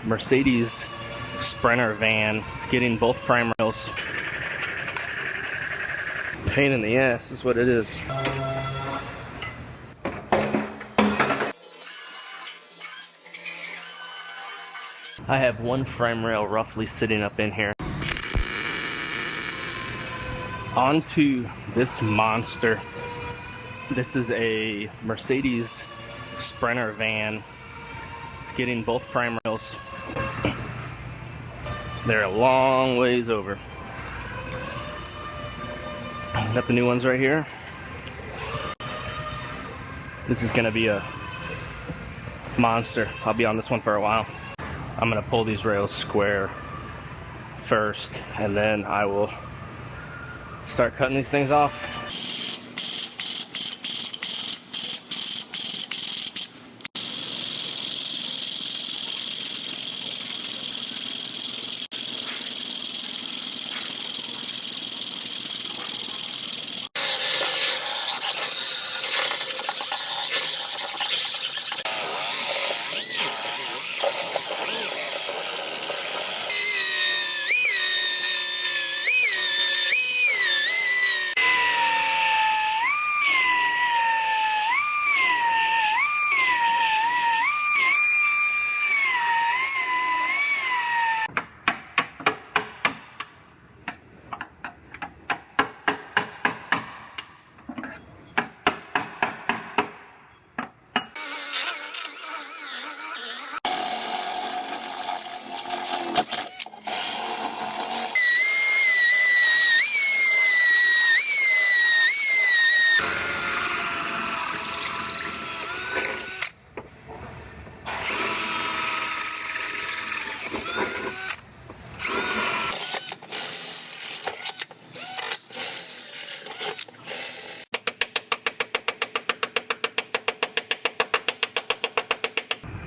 Mercedes Sprinter van. It's getting both frame rails. Pain in the ass is what it is. I have one frame rail roughly sitting up in here. Onto this monster. This is a Mercedes Sprinter van. It's getting both frame rails. They're a long ways over. Got the new ones right here. This is gonna be a monster. I'll be on this one for a while. I'm gonna pull these rails square first, and then I will start cutting these things off.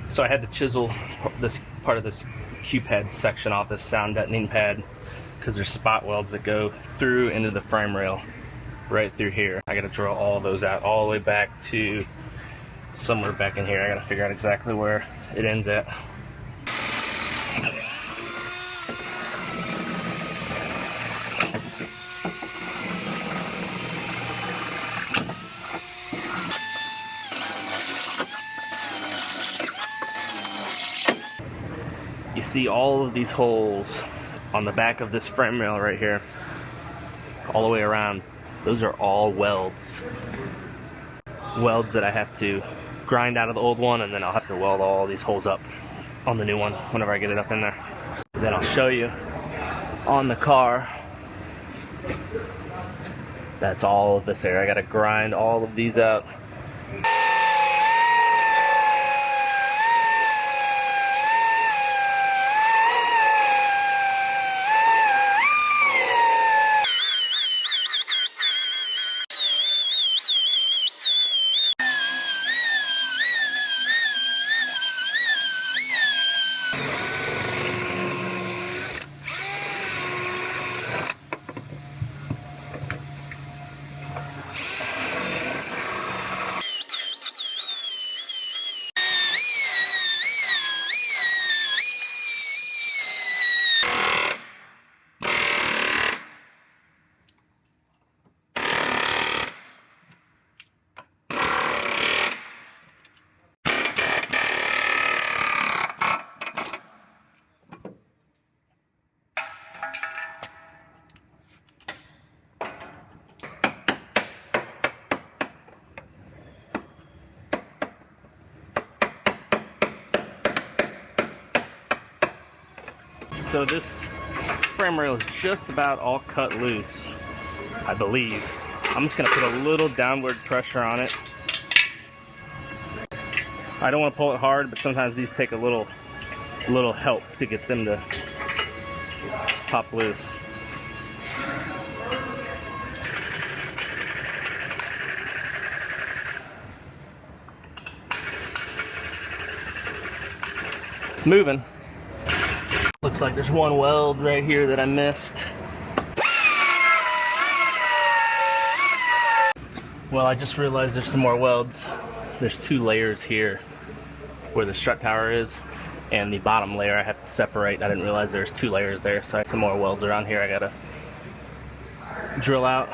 So I had to chisel this part of this Q-pad section off, this sound deadening pad, because there's spot welds that go through into the frame rail right through here. I got to drill all those out all the way back to somewhere back in here. I got to figure out exactly where it ends at. You see all of these holes on the back of this frame rail right here, all the way around. Those are all welds. Welds that I have to grind out of the old one, and then I'll have to weld all these holes up on the new one whenever I get it up in there. Then I'll show you on the car. That's all of this area. I gotta grind all of these out. So this frame rail is just about all cut loose, I believe. I'm just gonna put a little downward pressure on it. I don't want to pull it hard, but sometimes these take a little help to get them to pop loose. It's moving. Looks like there's one weld right here that I missed. Well, I just realized there's some more welds. There's two layers here where the strut tower is. and the bottom layer I have to separate. I didn't realize there's 2 layers there, so I have some more welds around here I gotta drill out.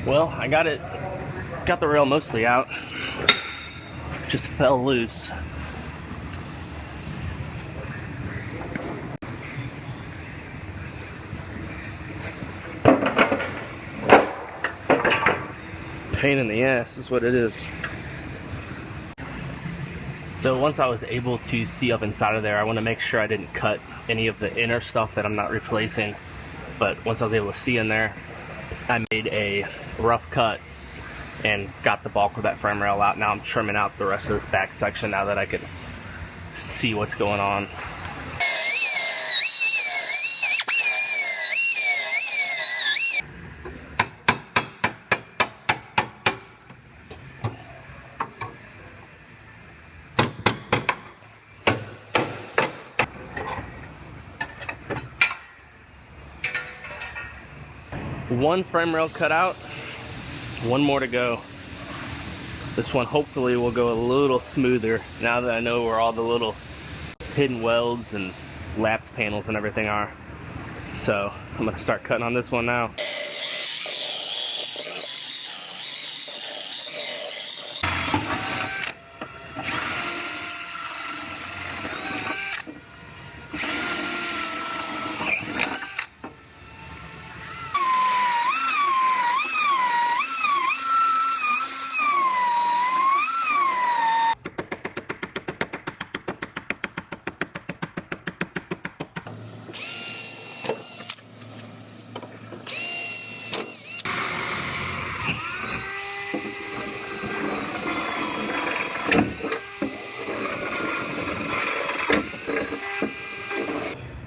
Well, I got the rail mostly out. Just fell loose. Pain in the ass is what it is. So once I was able to see up inside of there, I want to make sure I didn't cut any of the inner stuff that I'm not replacing. But once I was able to see in there, I made a rough cut and got the bulk of that frame rail out. Now I'm trimming out the rest of this back section now that I can see what's going on. One frame rail cut out, one more to go. This one hopefully will go a little smoother now that I know where all the little hidden welds and lapped panels and everything are. So I'm gonna start cutting on this one now.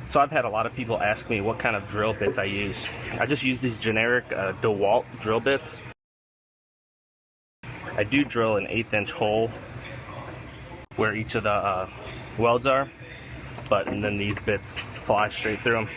So I've had a lot of people ask me what kind of drill bits I use. I just use these generic DeWalt drill bits. I do drill an 1/8 inch hole where each of the welds are, and then these bits fly straight through them.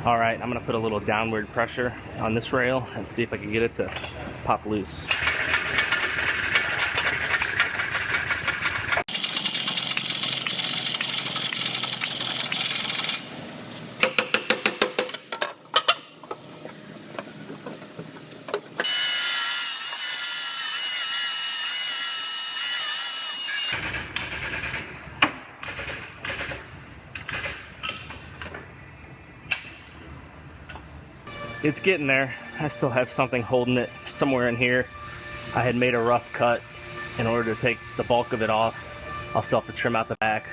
All right, I'm gonna put a little downward pressure on this rail and see if I can get it to pop loose. It's getting there. I still have something holding it somewhere in here. I had made a rough cut in order to take the bulk of it off. I'll still have to trim out the back.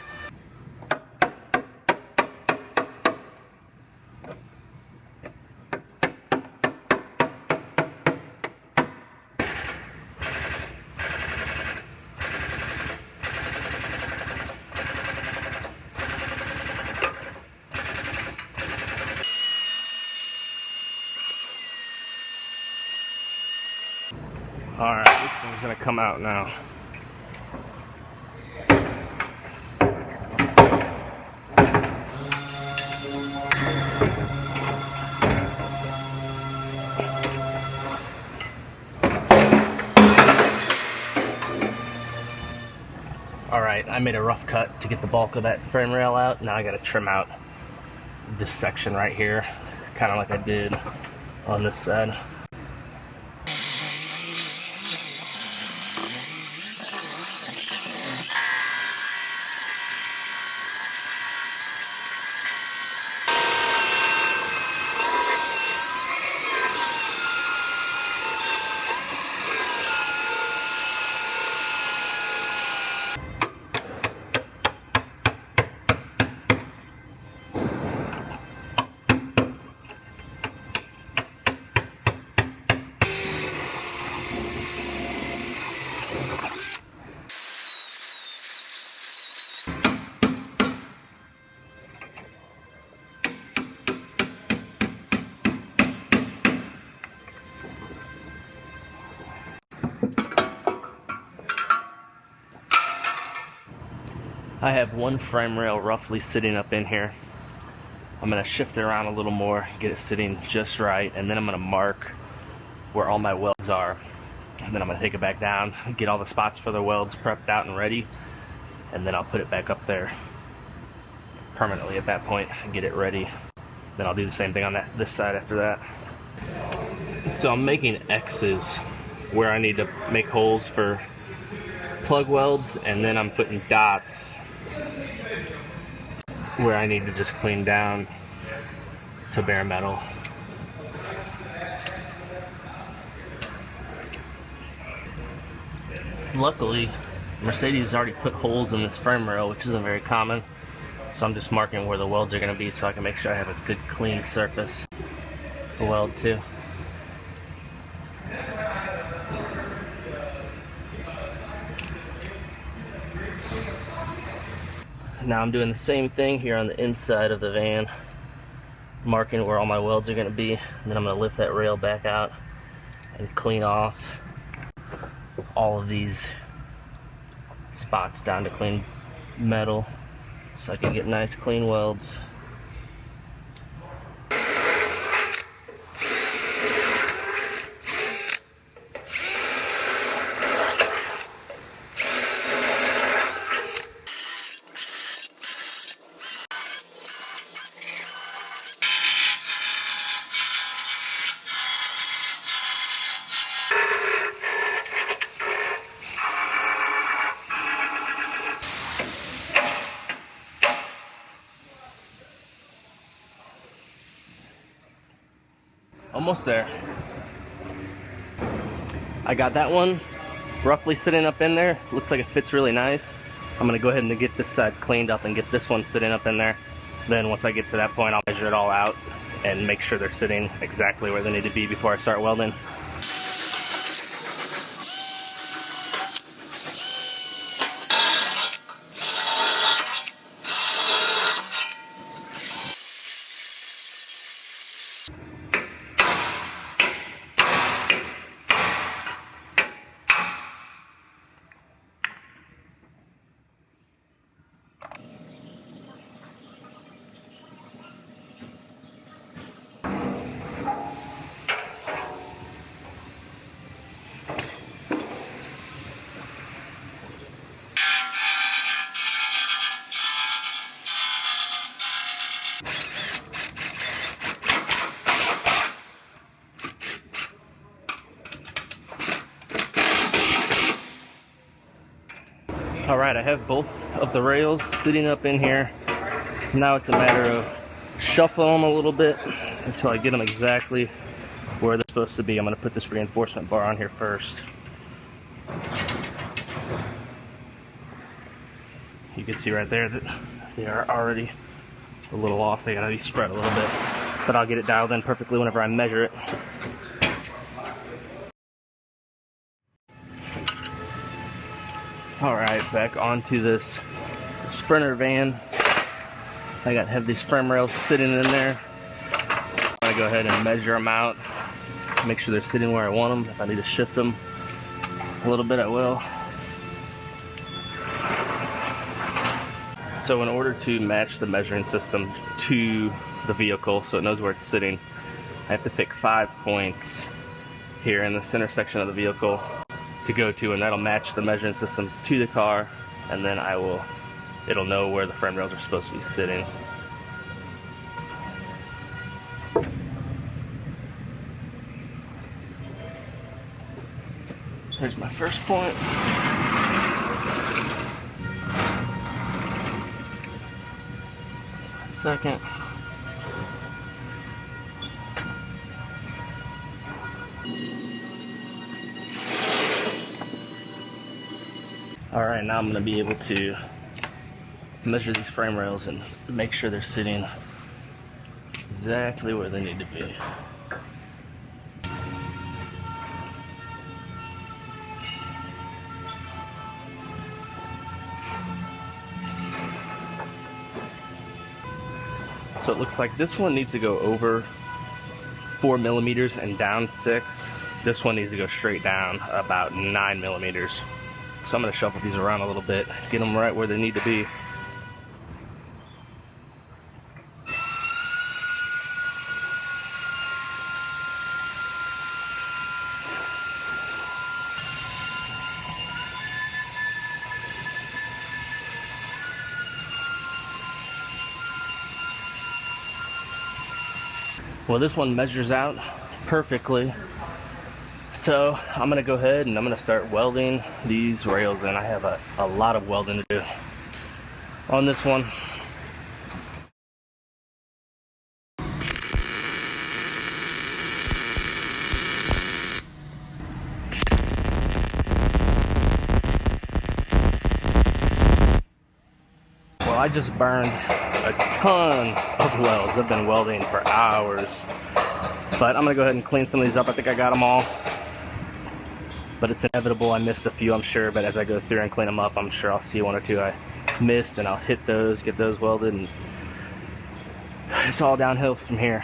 Alright, this thing's gonna come out now. Alright, I made a rough cut to get the bulk of that frame rail out. Now I gotta trim out this section right here, kind of like I did on this side. I have one frame rail roughly sitting up in here. I'm going to shift it around a little more, get it sitting just right, and then I'm going to mark where all my welds are. And then I'm going to take it back down, get all the spots for the welds prepped out and ready, and then I'll put it back up there permanently at that point and get it ready. Then I'll do the same thing on this side after that. So I'm making X's where I need to make holes for plug welds, and then I'm putting dots where I need to just clean down to bare metal. Luckily, Mercedes already put holes in this frame rail, which isn't very common, so I'm just marking where the welds are going to be so I can make sure I have a good clean surface to weld to. Now I'm doing the same thing here on the inside of the van, marking where all my welds are going to be, and then I'm going to lift that rail back out and clean off all of these spots down to clean metal so I can get nice clean welds. Almost there. I got that one roughly sitting up in there. Looks like it fits really nice. I'm gonna go ahead and get this side cleaned up and get this one sitting up in there. Then once I get to that point, I'll measure it all out and make sure they're sitting exactly where they need to be before I start welding. Alright, I have both of the rails sitting up in here. Now it's a matter of shuffling them a little bit until I get them exactly where they're supposed to be. I'm going to put this reinforcement bar on here first. You can see right there that they are already a little off. They got to be spread a little bit. But I'll get it dialed in perfectly whenever I measure it. Alright, back onto this Sprinter van. I have these frame rails sitting in there. I'm going to go ahead and measure them out, make sure they're sitting where I want them. If I need to shift them, a little bit I will. So in order to match the measuring system to the vehicle so it knows where it's sitting, I have to pick 5 points here in the center section of the vehicle to go to, and that'll match the measuring system to the car, and then it'll know where the frame rails are supposed to be sitting. Here's my first point. Here's my second. All right, now I'm going to be able to measure these frame rails and make sure they're sitting exactly where they need to be. So it looks like this one needs to go over 4 millimeters and down 6. This one needs to go straight down about 9 millimeters. So I'm going to shuffle these around a little bit, get them right where they need to be. Well, this one measures out perfectly. So I'm gonna go ahead and I'm gonna start welding these rails in. I have a lot of welding to do on this one. Well, I just burned a ton of welds. I've been welding for hours. But I'm gonna go ahead and clean some of these up. I think I got them all. But it's inevitable I missed a few, I'm sure. But as I go through and clean them up, I'm sure I'll see 1 or 2 I missed, and I'll hit those, get those welded, and it's all downhill from here.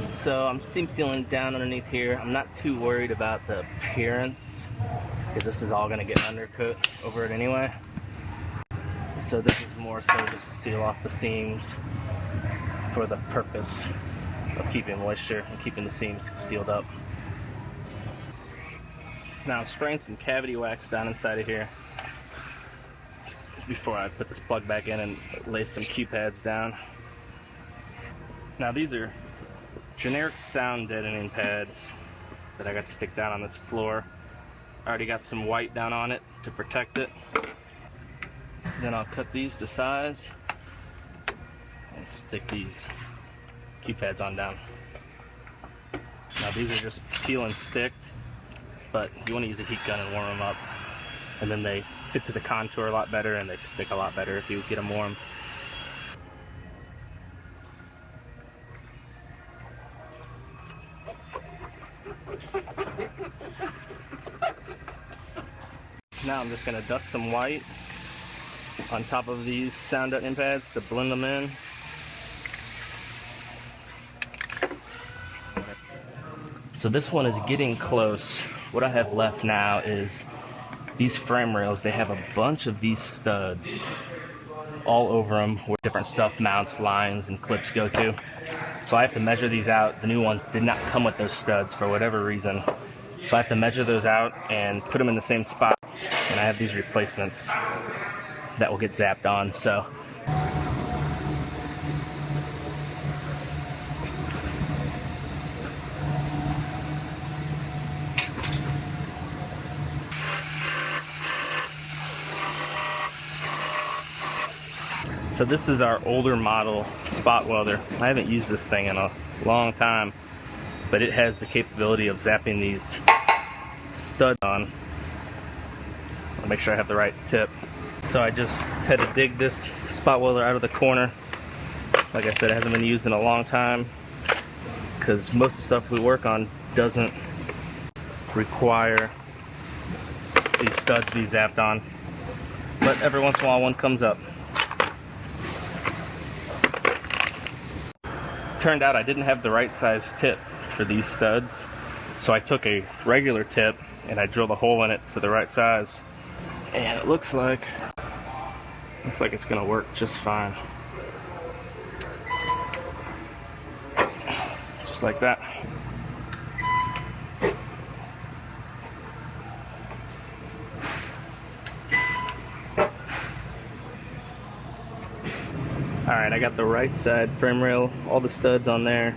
So I'm seam sealing down underneath here. I'm not too worried about the appearance because this is all going to get undercoat over it anyway. So this is more so just to seal off the seams for the purpose of keeping moisture and keeping the seams sealed up. Now I'm spraying some cavity wax down inside of here before I put this plug back in and lay some Q pads down. Now these are generic sound deadening pads that I got to stick down on this floor. I already got some white down on it to protect it. Then I'll cut these to size and stick these Q pads on down. Now these are just peel and stick, but you want to use a heat gun and warm them up, and then they fit to the contour a lot better and they stick a lot better if you get them warm. Now I'm just going to dust some white on top of these sound deadening pads to blend them in. So this one is getting close. What I have left now is these frame rails. They have a bunch of these studs all over them where different stuff, mounts, lines, and clips go to. So I have to measure these out. The new ones did not come with those studs for whatever reason. So I have to measure those out and put them in the same spots. And I have these replacements that will get zapped on. So this is our older model spot welder. I haven't used this thing in a long time, but it has the capability of zapping these studs on. I'll make sure I have the right tip. So I just had to dig this spot welder out of the corner. Like I said, it hasn't been used in a long time because most of the stuff we work on doesn't require these studs to be zapped on. But every once in a while one comes up. Turned out I didn't have the right size tip for these studs, so I took a regular tip and I drilled a hole in it for the right size, and it looks like it's gonna work just fine, just like that. Alright, I got the right side frame rail, all the studs on there.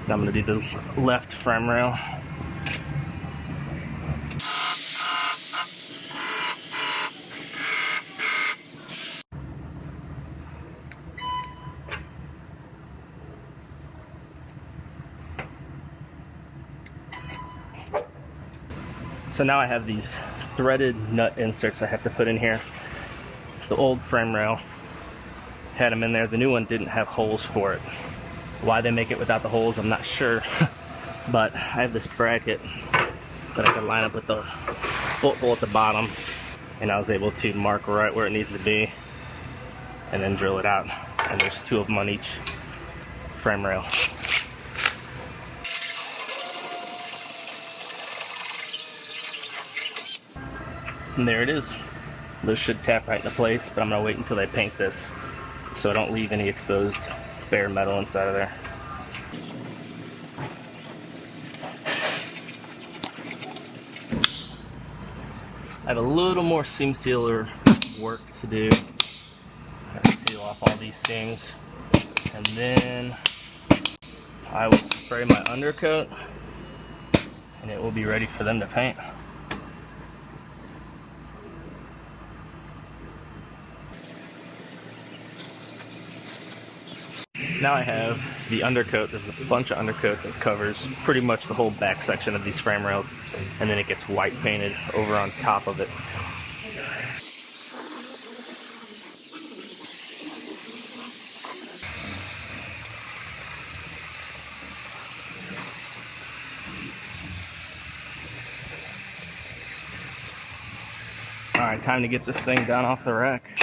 Now I'm going to do the left frame rail. So now I have these threaded nut inserts I have to put in here. The old frame rail had them in there. The new one didn't have holes for it. Why they make it without the holes, I'm not sure. But I have this bracket that I can line up with the bolt hole at the bottom, and I was able to mark right where it needs to be and then drill it out. And there's two of them on each frame rail. And there it is. Those should tap right into place, but I'm gonna wait until they paint this so I don't leave any exposed bare metal inside of there. I have a little more seam sealer work to do. Gotta seal off all these seams, and then I will spray my undercoat and it will be ready for them to paint. Now I have the undercoat. There's a bunch of undercoat that covers pretty much the whole back section of these frame rails, and then it gets white painted over on top of it. Alright, time to get this thing down off the rack.